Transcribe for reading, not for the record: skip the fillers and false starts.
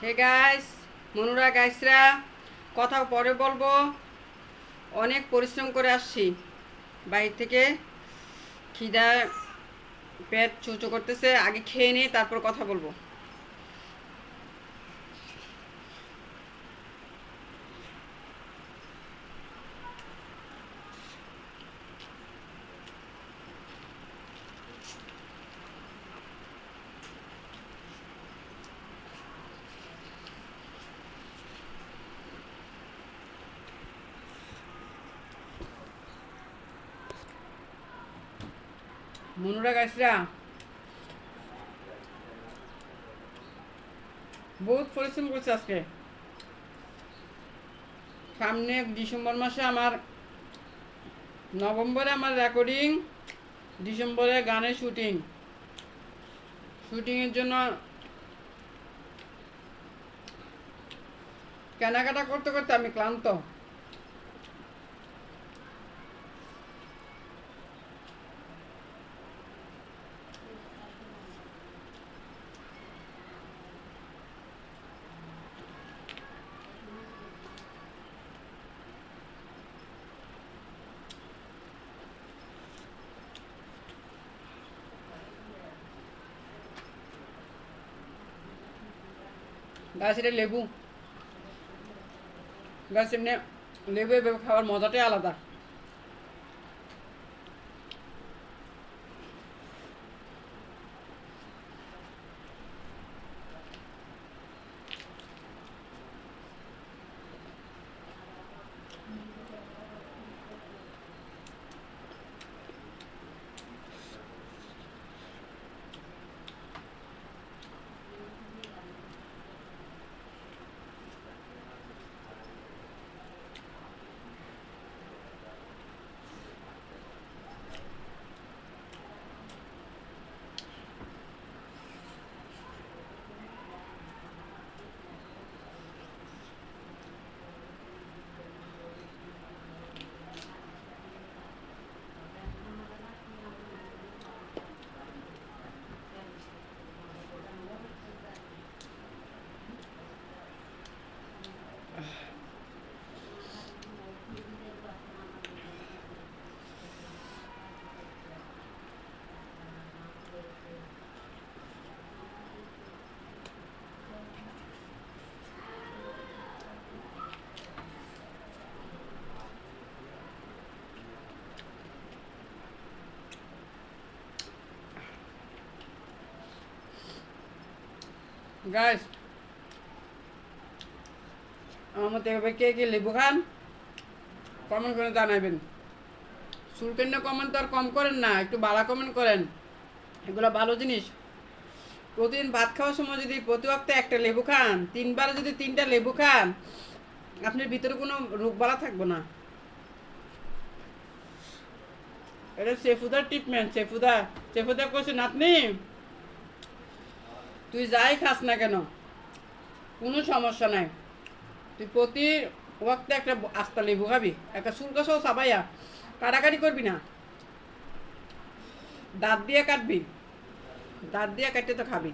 Hey guys, মনুরা গাইসরা, কথা পরে বলবো। অনেক পরিশ্রম করে আসছি বাইরে থেকে। খিদা পেট চুচো করতেছে, আগে খেয়ে নিই তারপর কথা বলবো। মনুরা গাইসরা, বহুত পরিশ্রম করছে আজকে। সামনে ডিসেম্বর মাসে আমার, নভেম্বরে আমার রেকর্ডিং, ডিসেম্বরে গানের শুটিংয়ের জন্য কেনাকাটা করতে করতে আমি ক্লান্ত। গাছের লেবু, গাছ এমনি লেবু এভাবে খাওয়ার মজাটাই আলাদা। গাইস, আমার মতো এভাবে কে কে লেবু খান কমেন্ট করে জানাবেন। চুলকেন না কমেন্ট তো আর কম করেন না, একটু ভালো কমেন্ট করেন। এগুলো ভালো জিনিস। প্রতিদিন ভাত খাওয়ার সময় যদি প্রতি ওয়াক্তে একটা লেবু খান, তিনবার যদি তিনটা লেবু খান, আপনার ভিতরে কোনো রোগ বালা থাকবে না। এটা সেফুদার ট্রিটমেন্ট। সেফুদা করছেন আপনি, তুই যাই খাস না কেন কোনো সমস্যা নাই। তুই প্রতি ওয়াক্তে একটা আস্তা লেবু খাবি, একটা চুলকাসও চাবাইয়া, কাটাকাটি করবি না, দাঁত দিয়ে কাটবি, দাঁত দিয়ে কাটতে তো খাবি।